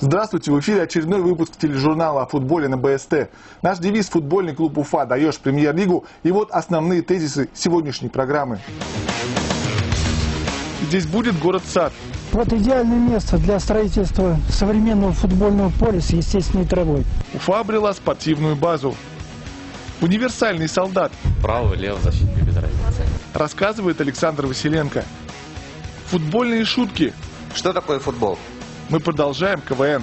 Здравствуйте, в эфире очередной выпуск тележурнала о футболе на БСТ. Наш девиз «Футбольный клуб Уфа. Даешь премьер-лигу». И вот основные тезисы сегодняшней программы. Здесь будет город-сад. Вот идеальное место для строительства современного футбольного поля с естественной травой. Уфа обрела спортивную базу. Универсальный солдат. Право, лево, защитник, без разницы. Рассказывает Александр Василенко. Футбольные шутки. Что такое футбол? Мы продолжаем КВН.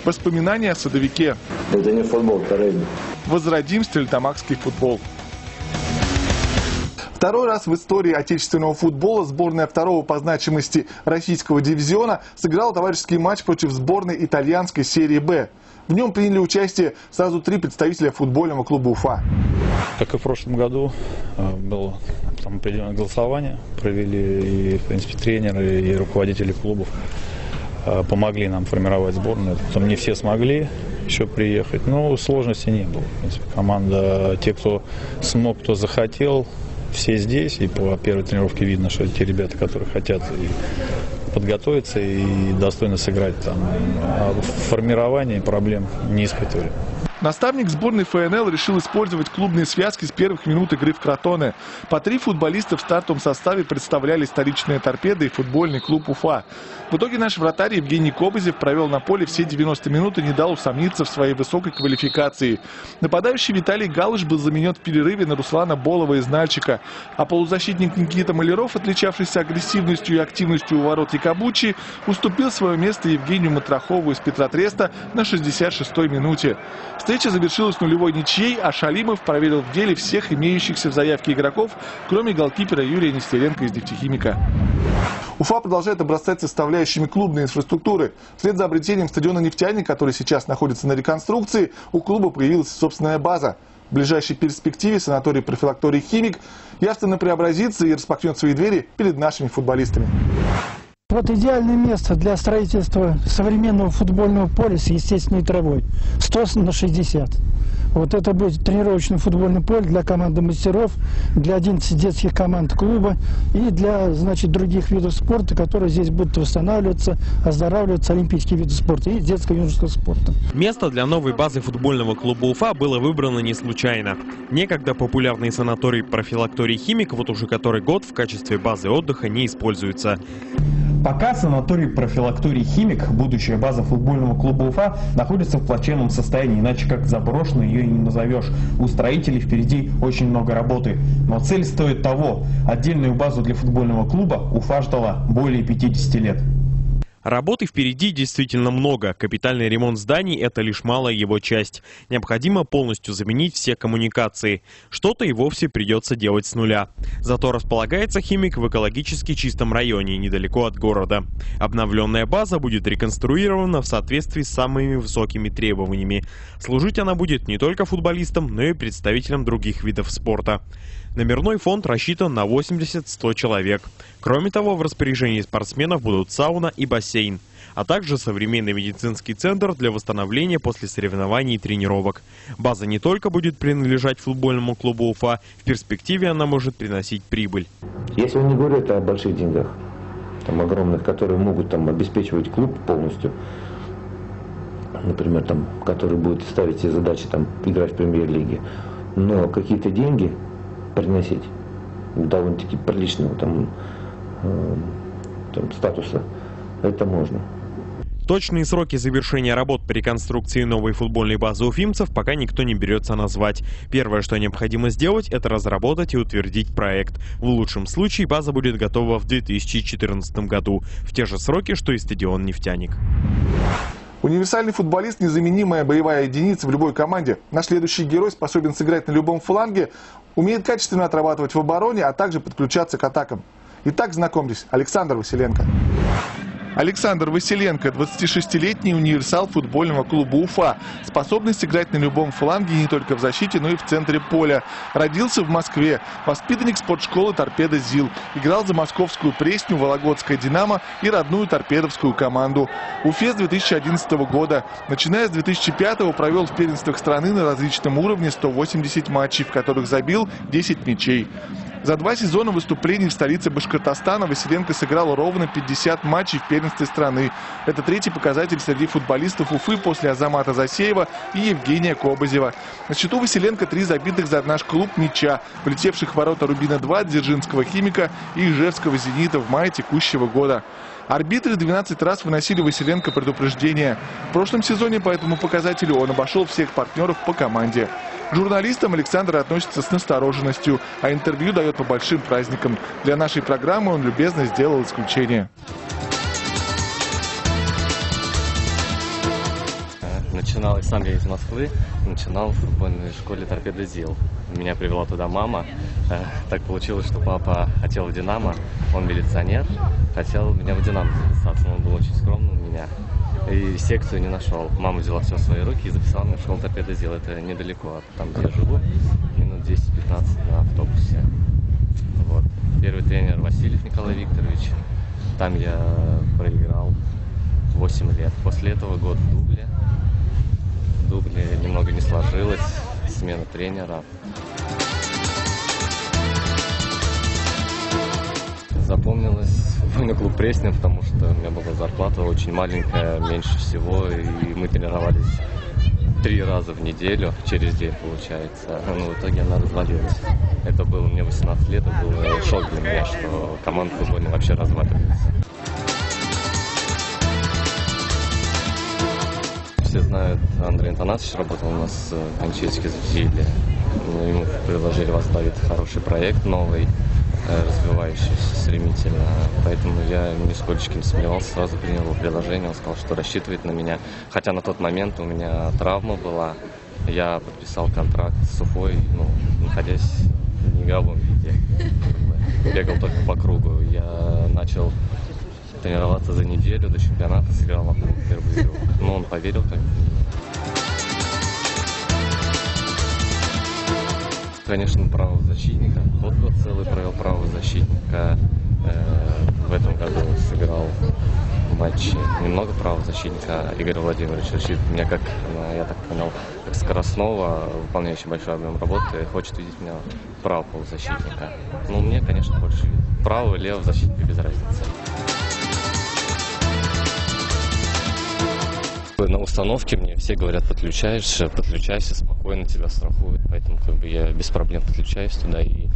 Воспоминания о садовике. Это не футбол, это регби. Возродим стерлитамакский футбол. Второй раз в истории отечественного футбола сборная второго по значимости российского дивизиона сыграла товарищеский матч против сборной итальянской серии «Б». В нем приняли участие сразу 3 представителя футбольного клуба «Уфа». Как и в прошлом году, было там определенное голосование. Провели и, в принципе, тренеры, и руководители клубов. Помогли нам формировать сборную. Потом не все смогли еще приехать, но сложностей не было. В принципе, команда, те, кто смог, кто захотел, все здесь. И по первой тренировке видно, что те ребята, которые хотят и подготовиться и достойно сыграть там. А в формировании проблем не испытывали. Наставник сборной ФНЛ решил использовать клубные связки с первых минут игры в Кротоне. По 3 футболиста в стартовом составе представляли столичные торпеды и футбольный клуб Уфа. В итоге наш вратарь Евгений Кобызев провел на поле все 90 минут и не дал усомниться в своей высокой квалификации. Нападающий Виталий Галыш был заменен в перерыве на Руслана Болова из Нальчика. А полузащитник Никита Маляров, отличавшийся агрессивностью и активностью у ворот Якобучи, уступил свое место Евгению Матрахову из Петротреста на 66-й минуте. Встреча завершилась нулевой ничьей, а Шалимов проверил в деле всех имеющихся в заявке игроков, кроме голкипера Юрия Нестеренко из «Нефтехимика». Уфа продолжает обрастать составляющими клубной инфраструктуры. Вслед за обретением стадиона «Нефтяник», который сейчас находится на реконструкции, у клуба появилась собственная база. В ближайшей перспективе санаторий-профилакторий «Химик» явственно преобразится и распахнет свои двери перед нашими футболистами. Вот идеальное место для строительства современного футбольного поля с естественной травой. 100 на 60. Вот это будет тренировочное футбольное поле для команды мастеров, для 11 детских команд клуба и для, значит, других видов спорта, которые здесь будут восстанавливаться, оздоравливаться, олимпийские виды спорта и детско-юношеского спорта. Место для новой базы футбольного клуба Уфа было выбрано не случайно. Некогда популярный санаторий-профилакторий «Химик» вот уже который год в качестве базы отдыха не используется. Пока санаторий-профилакторий «Химик», будущая база футбольного клуба Уфа, находится в плачевном состоянии, иначе как заброшенной ее и не назовешь. У строителей впереди очень много работы. Но цель стоит того. Отдельную базу для футбольного клуба Уфа ждала более 50 лет. Работы впереди действительно много. Капитальный ремонт зданий – это лишь малая его часть. Необходимо полностью заменить все коммуникации. Что-то и вовсе придется делать с нуля. Зато располагается «Химик» в экологически чистом районе, недалеко от города. Обновленная база будет реконструирована в соответствии с самыми высокими требованиями. Служить она будет не только футболистам, но и представителям других видов спорта. Номерной фонд рассчитан на 80-100 человек. Кроме того, в распоряжении спортсменов будут сауна и бассейн, а также современный медицинский центр для восстановления после соревнований и тренировок. База не только будет принадлежать футбольному клубу Уфа, в перспективе она может приносить прибыль. Если он не говорит о больших деньгах, там огромных, которые могут там обеспечивать клуб полностью, например, там, который будет ставить себе задачи там играть в премьер-лиге, но какие-то деньги приносить довольно-таки приличного там статуса, это можно. Точные сроки завершения работ по реконструкции новой футбольной базы уфимцев пока никто не берется назвать. Первое, что необходимо сделать, это разработать и утвердить проект. В лучшем случае база будет готова в 2014 году, в те же сроки, что и стадион «Нефтяник». Универсальный футболист – незаменимая боевая единица в любой команде. Наш следующий герой способен сыграть на любом фланге, умеет качественно отрабатывать в обороне, а также подключаться к атакам. Итак, знакомьтесь, Александр Василенко. Александр Василенко – 26-летний универсал футбольного клуба Уфа. Способный сыграть на любом фланге не только в защите, но и в центре поля. Родился в Москве. Воспитанник спортшколы «Торпедо ЗИЛ». Играл за московскую «Пресню», Вологодское «Динамо» и родную торпедовскую команду. Уфе с 2011 года. Начиная с 2005-го провел в первенствах страны на различном уровне 180 матчей, в которых забил 10 мячей. За 2 сезона выступлений в столице Башкортостана Василенко сыграл ровно 50 матчей в первенстве первенстве страны. Это третий показатель среди футболистов Уфы после Азамата Засеева и Евгения Кобызева. На счету Василенко 3 забитых за наш клуб мяча, влетевших в ворота Рубина-2, Дзержинского «Химика» и Ижевского «Зенита» в мае текущего года. Арбитры 12 раз выносили Василенко предупреждение. В прошлом сезоне по этому показателю он обошел всех партнеров по команде. К журналистам Александр относится с настороженностью, а интервью дает по большим праздникам. Для нашей программы он любезно сделал исключение. Начинал, сам я из Москвы, начинал в футбольной школе «Торпедо ЗИЛ». Меня привела туда мама. Так получилось, что папа хотел в «Динамо», он милиционер, хотел меня в «Динамо» записаться, но он был очень скромный у меня. И секцию не нашел. Мама взяла все в свои руки и записала меня в школу «Торпедо ЗИЛ». Это недалеко от там, где я живу, минут 10-15 на автобусе. Вот. Первый тренер Васильев Николай Викторович. Там я проиграл 8 лет. После этого год в Дубле. В Дубле немного не сложилось, смена тренера. Запомнилось футбольный клуб Преснен, потому что у меня была зарплата очень маленькая, меньше всего, и мы тренировались 3 раза в неделю, через день получается. Но в итоге она развалилась. Это было мне 18 лет, это был шок для меня, что команда футбольная вообще разваливается. Все знают, Андрей Антонасович работал у нас в Кончевске Зуфиле. Ему предложили возглавить хороший проект новый, развивающийся стремительно. Поэтому я нисколько не сомневался, сразу принял его предложение. Он сказал, что рассчитывает на меня. Хотя на тот момент у меня травма была. Я подписал контракт с Уфой, находясь в неигровом виде. Бегал только по кругу. Я начал тренироваться за неделю до чемпионата, сыграл на первую игру. Но он поверил как бы. Конечно, правозащитника. Вот год целый провел правозащитника. В этом году сыграл матч немного правозащитника. Игорь Владимирович решит меня, как, я так понял, как скоростного, выполняющий большой объем работы, хочет видеть меня правого полузащитника. Ну, мне, конечно, больше правого и левого защитника без разницы. На установке мне все говорят, подключайся, спокойно тебя страхуют, поэтому как бы я без проблем подключаюсь туда. И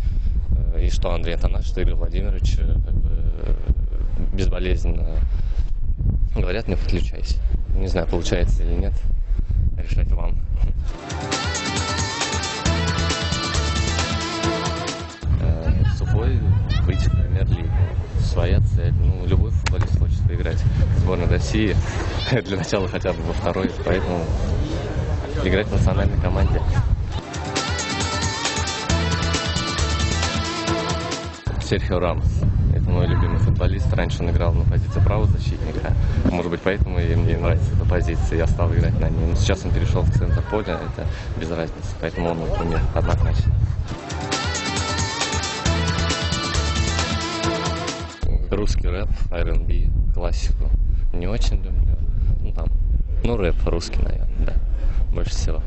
что Андрей Антонасович, что Игорь Владимирович как бы безболезненно говорят мне, подключайся. Не знаю, получается или нет, решать вам. С Уфой выйти в премьер-лигу. Своя цель. Любой футболист хочет поиграть в сборной России. Для начала хотя бы во второй, поэтому играть в национальной команде. Серхио Рамос. Это мой любимый футболист. Раньше он играл на позиции правозащитника. Может быть, поэтому мне нравится эта позиция. Я стал играть на ней. Но сейчас он перешел в центр поля. Это без разницы. Поэтому он, например, однозначно. Русский рэп, R&B, классику не очень люблю. Рэп русский, наверное, да, больше всего.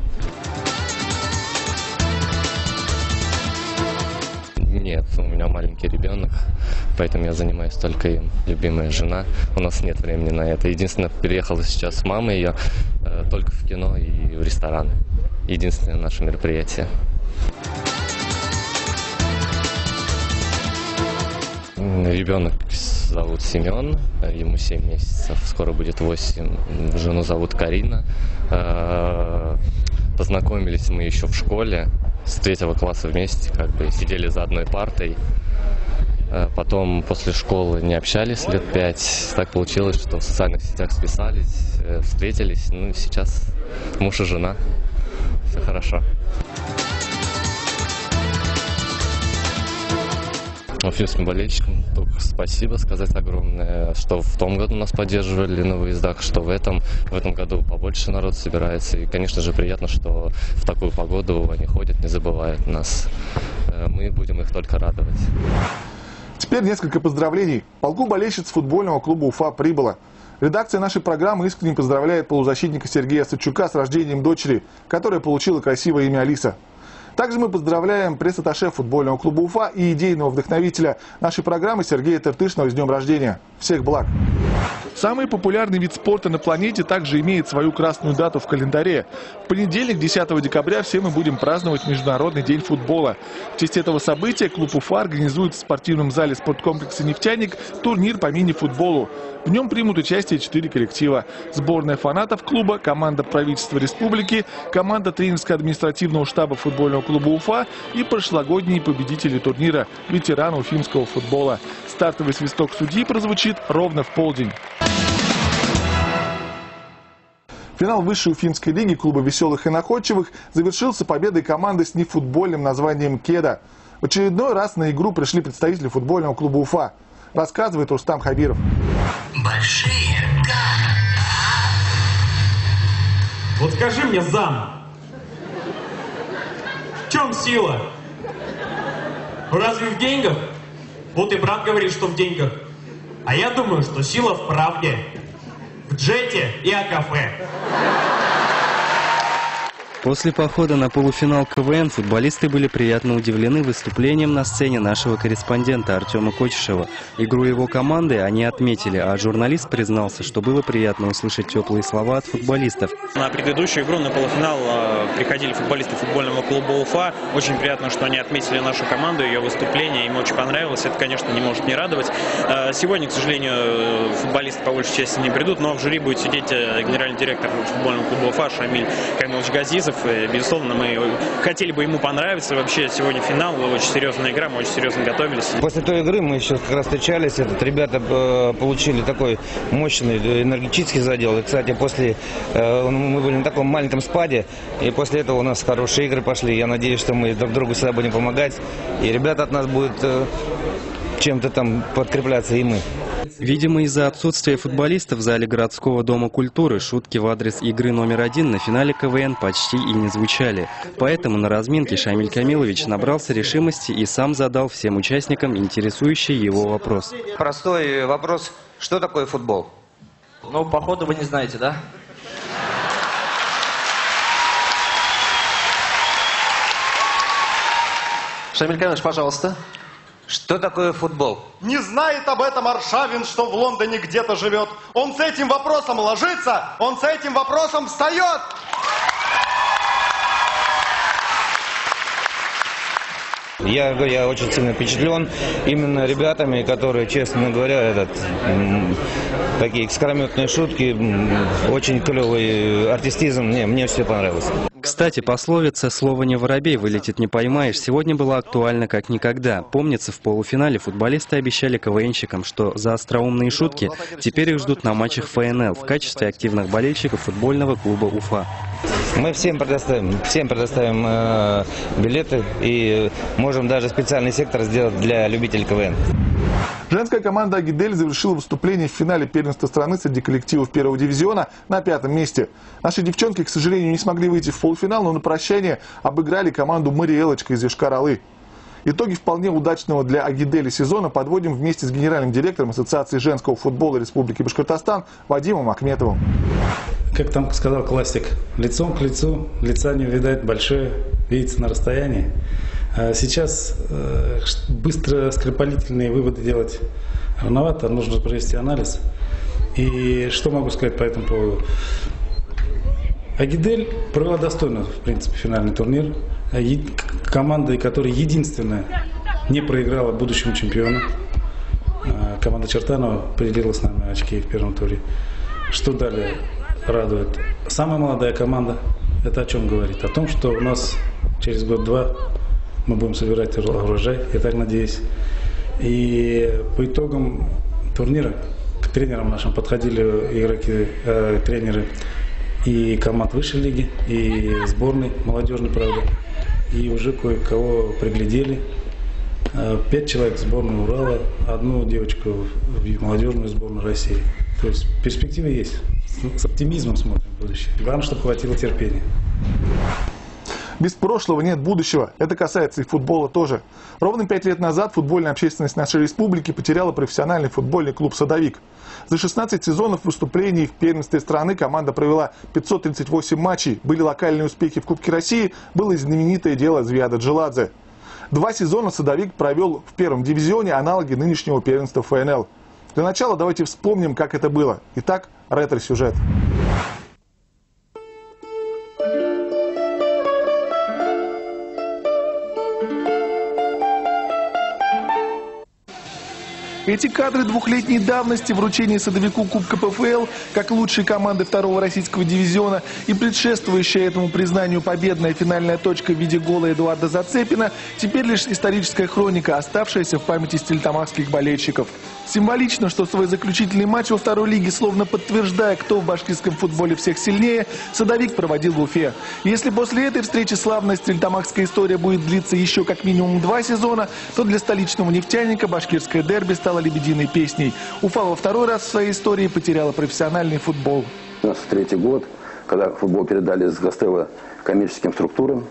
Нет, у меня маленький ребенок, поэтому я занимаюсь только им. Любимая жена, у нас нет времени на это. Единственное, переехала сейчас с мамой ее только в кино и в рестораны. Единственное наше мероприятие. Ребенок зовут Семен, ему 7 месяцев, скоро будет 8. Жену зовут Карина. Познакомились мы еще в школе, с 3 класса вместе, как бы сидели за одной партой. Потом после школы не общались лет 5. Так получилось, что в социальных сетях списались, встретились. Сейчас муж и жена. Все хорошо. Уфимским болельщикам только спасибо сказать огромное, что в том году нас поддерживали на выездах, что в этом году побольше народ собирается. И, конечно же, приятно, что в такую погоду они ходят, не забывают нас. Мы будем их только радовать. Теперь несколько поздравлений. Полку болельщиц футбольного клуба Уфа прибыло. Редакция нашей программы искренне поздравляет полузащитника Сергея Сычука с рождением дочери, которая получила красивое имя Алиса. Также мы поздравляем пресс-атташе футбольного клуба Уфа и идейного вдохновителя нашей программы Сергея Тыртышного с днем рождения. Всех благ! Самый популярный вид спорта на планете также имеет свою красную дату в календаре. В понедельник, 10 декабря, все мы будем праздновать Международный день футбола. В честь этого события клуб Уфа организует в спортивном зале спорткомплекса «Нефтяник» турнир по мини-футболу. В нем примут участие 4 коллектива. Сборная фанатов клуба, команда правительства республики, команда тренерско-административного штаба футбольного клуба Уфа и прошлогодние победители турнира – ветераны уфимского футбола. Стартовый свисток судьи прозвучит ровно в полдень. Финал высшей уфимской лиги клуба «Веселых и находчивых» завершился победой команды с нефутбольным названием «Кеда». В очередной раз на игру пришли представители футбольного клуба Уфа. Рассказывает Рустам Хабиров. Большие города. Вот скажи мне, зам, в чем сила? Разве в деньгах? Вот и брат говорит, что в деньгах. А я думаю, что сила в правде. В джете и кафе. После похода на полуфинал КВН футболисты были приятно удивлены выступлением на сцене нашего корреспондента Артема Кочешева. Игру его команды они отметили, а журналист признался, что было приятно услышать теплые слова от футболистов. На предыдущую игру, на полуфинал, приходили футболисты футбольного клуба Уфа. Очень приятно, что они отметили нашу команду, ее выступление, им очень понравилось. Это, конечно, не может не радовать. Сегодня, к сожалению, футболисты по большей части не придут, но в жюри будет сидеть генеральный директор футбольного клуба Уфа Шамиль Камилович Газизов. Безусловно, мы хотели бы ему понравиться. Вообще, сегодня финал, очень серьезная игра, мы очень серьезно готовились. После той игры мы еще как раз встречались. Ребята получили такой мощный энергетический задел. И, кстати, мы были на таком маленьком спаде, и после этого у нас хорошие игры пошли. Я надеюсь, что мы друг другу всегда будем помогать, и ребята от нас будут чем-то там подкрепляться, и мы. Видимо, из-за отсутствия футболистов в зале городского дома культуры шутки в адрес игры номер 1 на финале КВН почти и не звучали. Поэтому на разминке Шамиль Камилович набрался решимости и сам задал всем участникам интересующий его вопрос. Простой вопрос. Что такое футбол? Ну, походу, вы не знаете, да? Шамиль Камилович, пожалуйста. Что такое футбол? Не знает об этом Аршавин, что в Лондоне где-то живет. Он с этим вопросом ложится, он с этим вопросом встает. Я очень сильно впечатлен именно ребятами, которые, честно говоря, такие искрометные шутки, очень клевый артистизм, мне все понравилось. Кстати, пословица «слово не воробей, вылетит не поймаешь» сегодня была актуальна как никогда. Помнится, в полуфинале футболисты обещали КВНщикам, что за остроумные шутки теперь их ждут на матчах ФНЛ в качестве активных болельщиков футбольного клуба Уфа. Мы всем предоставим билеты и можем даже специальный сектор сделать для любителей КВН. Женская команда «Агидель» завершила выступление в финале первенства страны среди коллективов первого дивизиона на 5-м месте. Наши девчонки, к сожалению, не смогли выйти в полуфинал, но на прощание обыграли команду «Мариэлочка» из Йошкар-Олы. Итоги вполне удачного для «Агидели» сезона подводим вместе с генеральным директором Ассоциации женского футбола Республики Башкортостан Вадимом Ахметовым. Как там сказал классик, лицом к лицу, лица не увидать, большое видится на расстоянии. Сейчас быстро скоропалительные выводы делать рановато, нужно провести анализ. И что могу сказать по этому поводу? «Агидель» провела достойно, в принципе, финальный турнир. Команда, которая единственная не проиграла будущему чемпиону. Команда Чертанова поделила с нами очки в первом туре. Что далее радует? Самая молодая команда. Это о чем говорит? О том, что у нас через год-два мы будем собирать урожай, я так надеюсь. И по итогам турнира к тренерам нашим подходили игроки, тренеры и команд высшей лиги, и сборной молодежной, правда. И уже кое-кого приглядели. 5 человек в сборную Урала, 1 девочку в молодежную сборную России. То есть перспективы есть. С оптимизмом смотрим в будущее. Главное, чтобы хватило терпения. Без прошлого нет будущего. Это касается и футбола тоже. Ровно 5 лет назад футбольная общественность нашей республики потеряла профессиональный футбольный клуб «Садовик». За 16 сезонов выступлений в первенстве страны команда провела 538 матчей. Были локальные успехи в Кубке России, было и знаменитое дело Звиада Джиладзе. 2 сезона «Садовик» провел в первом дивизионе, аналоги нынешнего первенства ФНЛ. Для начала давайте вспомним, как это было. Итак, ретро-сюжет. Эти кадры двухлетней давности, вручения Садовику Кубка ПФЛ как лучшей команды второго российского дивизиона и предшествующая этому признанию победная финальная точка в виде гола Эдуарда Зацепина теперь лишь историческая хроника, оставшаяся в памяти стерлитамакских болельщиков. Символично, что свой заключительный матч во второй лиге, словно подтверждая, кто в башкирском футболе всех сильнее, Садовик проводил в Уфе. Если после этой встречи славная стерлитамакская история будет длиться еще как минимум 2 сезона, то для столичного нефтяника башкирское дерби стало лебединой песней. Уфа во второй раз в своей истории потеряла профессиональный футбол. 93-й год, когда футбол передали с Гастелло коммерческим структурам,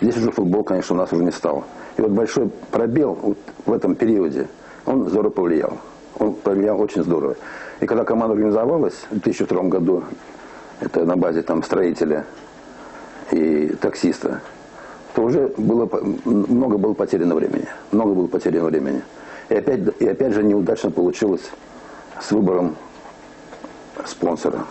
здесь уже футбол, конечно, у нас уже не стал. И вот большой пробел вот в этом периоде, он здорово повлиял. Он повлиял очень здорово. И когда команда организовалась в 2002 году, это на базе там строителя и таксиста, то уже много было потеряно времени. Много было потеряно времени. И опять же неудачно получилось с выбором спонсора.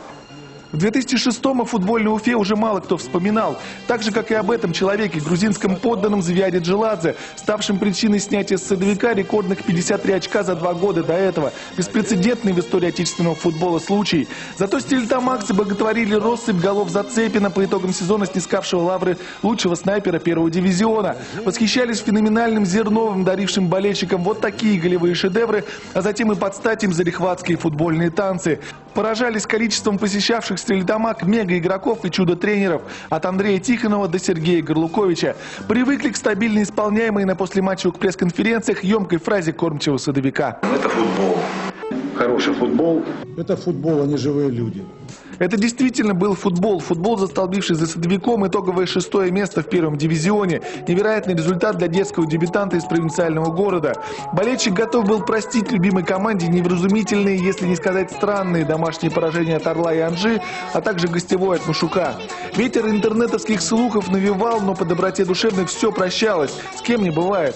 В 2006-м о футбольной Уфе уже мало кто вспоминал. Так же, как и об этом человеке, грузинском подданном Завиаде Джиладзе, ставшем причиной снятия с Садовика рекордных 53 очка за 2 года до этого. Беспрецедентный в истории отечественного футбола случай. Зато стерлитамакцы боготворили россыпь голов Зацепина по итогам сезона, снискавшего лавры лучшего снайпера первого дивизиона. Восхищались феноменальным Зерновым, дарившим болельщикам вот такие голевые шедевры, а затем и под стать им залихватские футбольные танцы. Поражались количеством посещавших Стерлитамак мега-игроков и чудо-тренеров от Андрея Тихонова до Сергея Горлуковича. Привыкли к стабильно исполняемой на послематчевых пресс-конференциях емкой фразе кормчего Садовика. Это футбол. Хороший футбол. Это футбол, а не живые люди. Это действительно был футбол. Футбол, застолбивший за Садовиком итоговое 6-е место в первом дивизионе. Невероятный результат для детского дебютанта из провинциального города. Болельщик готов был простить любимой команде невразумительные, если не сказать странные, домашние поражения от Орла и Анжи, а также гостевой от Машука. Ветер интернетовских слухов навевал, но по доброте душевной все прощалось. С кем не бывает.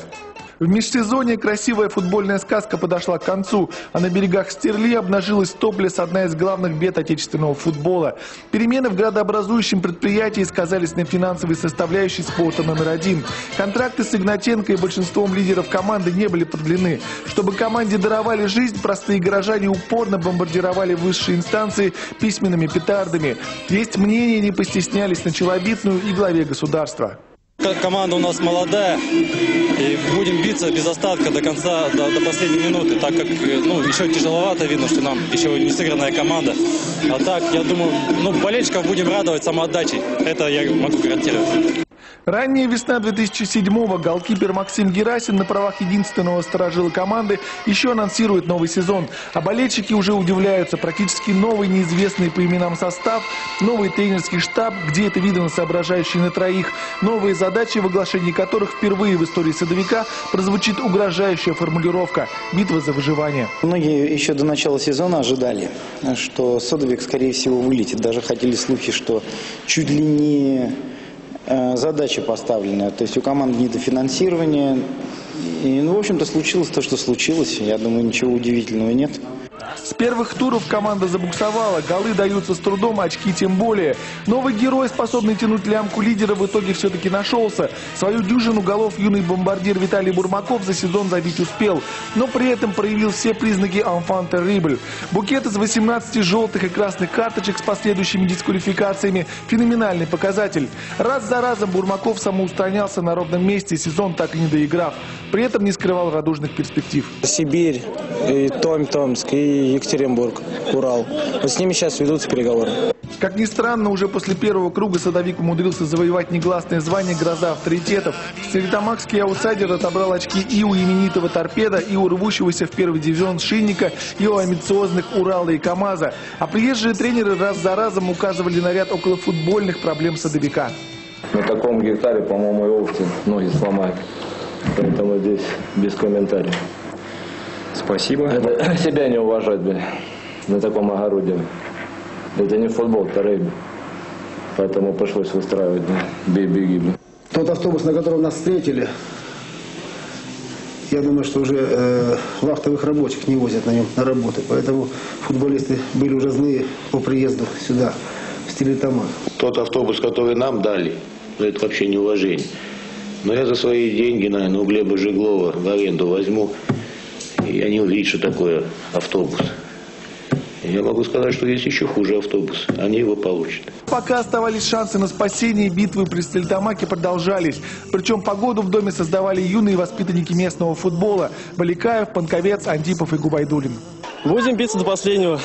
В межсезонье красивая футбольная сказка подошла к концу, а на берегах Стерли обнажилась топлес, одна из главных бед отечественного футбола. Перемены в градообразующем предприятии сказались на финансовой составляющей спорта номер 1. Контракты с Игнатенко и большинством лидеров команды не были продлены. Чтобы команде даровали жизнь, простые горожане упорно бомбардировали высшие инстанции письменными петардами. Есть мнения, не постеснялись на челобитную и главе государства. Команда у нас молодая, и будем биться без остатка до конца, до последней минуты, так как еще тяжеловато, видно, что нам еще не сыгранная команда. А так, я думаю, болельщиков будем радовать самоотдачей, это я могу гарантировать. Ранняя весна 2007-го. Голкипер Максим Герасин на правах единственного сторожила команды еще анонсирует новый сезон. А болельщики уже удивляются. Практически новый, неизвестный по именам состав, новый тренерский штаб, где это видно соображающий на троих, новые задачи, в оглашении которых впервые в истории Садовика прозвучит угрожающая формулировка «Битва за выживание». Многие еще до начала сезона ожидали, что Садовик, скорее всего, вылетит. Даже ходили слухи, что чуть ли не задача поставленная, то есть у команды недофинансирование. И, в общем-то, случилось то, что случилось. Я думаю, ничего удивительного нет. С первых туров команда забуксовала, голы даются с трудом, очки тем более. Новый герой, способный тянуть лямку лидера, в итоге все-таки нашелся. Свою дюжину голов юный бомбардир Виталий Бурмаков за сезон забить успел, но при этом проявил все признаки «enfant terrible». Букет из 18 желтых и красных карточек с последующими дисквалификациями – феноменальный показатель. Раз за разом Бурмаков самоустранялся на ровном месте, сезон так и не доиграв. При этом не скрывал радужных перспектив. Сибирь, и Томск, и Екатеринбург, Урал. Вот с ними сейчас ведутся переговоры. Как ни странно, уже после первого круга Садовик умудрился завоевать негласное звание «Гроза авторитетов». Стерлитамакский аутсайдер отобрал очки и у именитого «Торпеда», и у рвущегося в первый дивизион «Шинника», и у амбициозных «Урала» и «КамАЗа». А приезжие тренеры раз за разом указывали на ряд околофутбольных проблем Садовика. На таком гектаре, по-моему, и овцы ноги сломают. Поэтому здесь без комментариев. Спасибо. Это себя не уважать, на таком огороде. Это не футбол, это регби. Поэтому пришлось выстраивать бей-беги. Тот автобус, на котором нас встретили, я думаю, что уже вахтовых рабочих не возят на нем на работу. Поэтому футболисты были уже злые по приезду сюда, в Стерлитамак. Тот автобус, который нам дали, это вообще неуважение. Но я за свои деньги, наверное, у Глеба Жиглова в аренду возьму, и они увидят, что такое автобус. Я могу сказать, что есть еще хуже автобус. Они его получат. Пока оставались шансы на спасение, битвы при Стерлитамаке продолжались. Причем погоду в доме создавали юные воспитанники местного футбола. Баликаев, Панковец, Антипов и Губайдулин. Будем биться до последнего.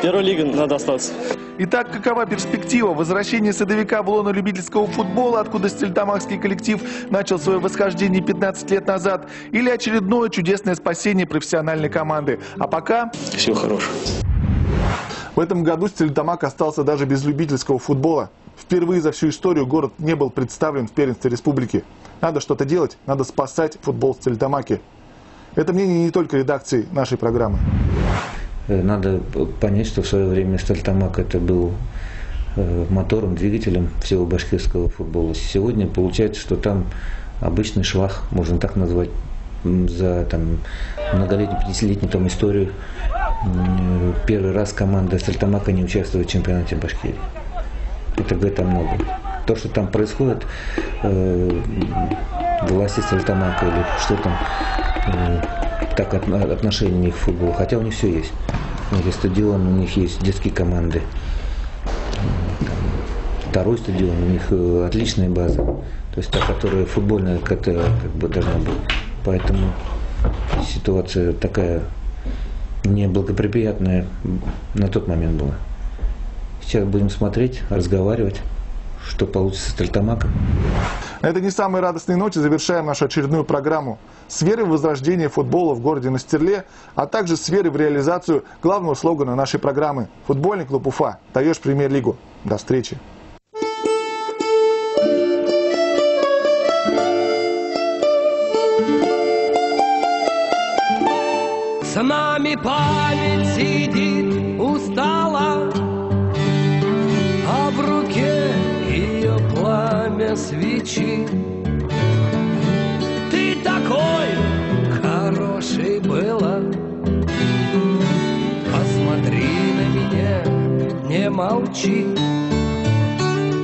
Первая лига, надо остаться. Итак, какова перспектива возвращения Садовика в лоно любительского футбола, откуда стерлитамакский коллектив начал свое восхождение 15 лет назад, или очередное чудесное спасение профессиональной команды? А пока... Всего хорошего. В этом году Стерлитамак остался даже без любительского футбола. Впервые за всю историю город не был представлен в первенстве республики. Надо что-то делать, надо спасать футбол в Стерлитамаке. Это мнение не только редакции нашей программы. Надо понять, что в свое время Стерлитамак это был мотором, двигателем всего башкирского футбола. Сегодня получается, что там обычный швах, можно так назвать, за многолетнюю, 50-летнюю там историю. Первый раз команда Стерлитамака не участвует в чемпионате Башкирии. Это говорит о многом. То, что там происходит, власти Стерлитамака или что там, так отношение у них к футболу. Хотя у них все есть. У них есть стадион, у них есть детские команды. Второй стадион, у них отличная база. То есть та, которая футбольная, как бы должна быть. Поэтому ситуация такая неблагоприятная на тот момент была. Сейчас будем смотреть, разговаривать, что получится с Стерлитамаком. На этой не самой радостной ноте завершаем нашу очередную программу. С верой в возрождение футбола в городе Настерле, а также с верой в реализацию главного слогана нашей программы «Футбольный клуб Уфа. Даешь премьер-лигу». До встречи. С нами память сидит устала, а в руке ее пламя свечи. Ты такой хороший была, посмотри на меня, не молчи.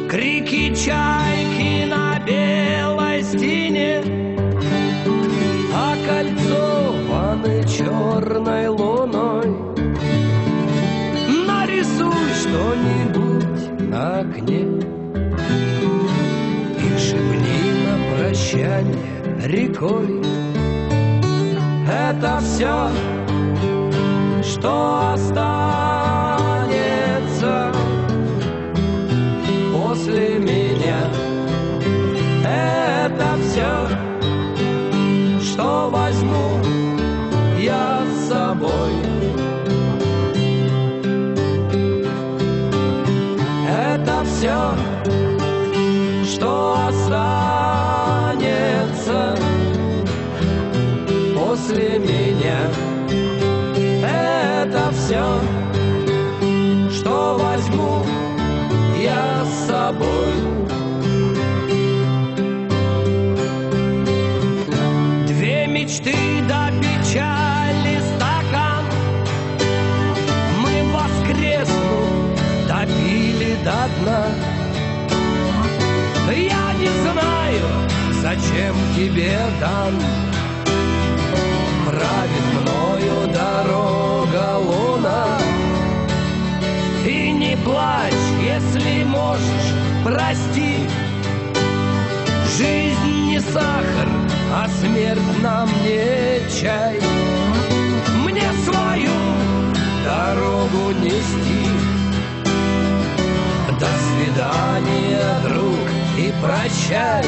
Крики чайки на белой стене, а кольцованы черной луной. Нарисуй что-нибудь на окне и шепни на прощание рекой. Это все, что останется после меня. Это все, что возьму я с собой. Это все, что останется после меня. Это все, что возьму я с собой. Две мечты до печали стакан мы воскреснув допили до дна. Я не знаю, зачем тебе дан, правит мною дорога луна. И не плачь, если можешь, прости. Жизнь не сахар, а смерть нам не чай. Мне свою дорогу нести. До свидания, друг, и прощай.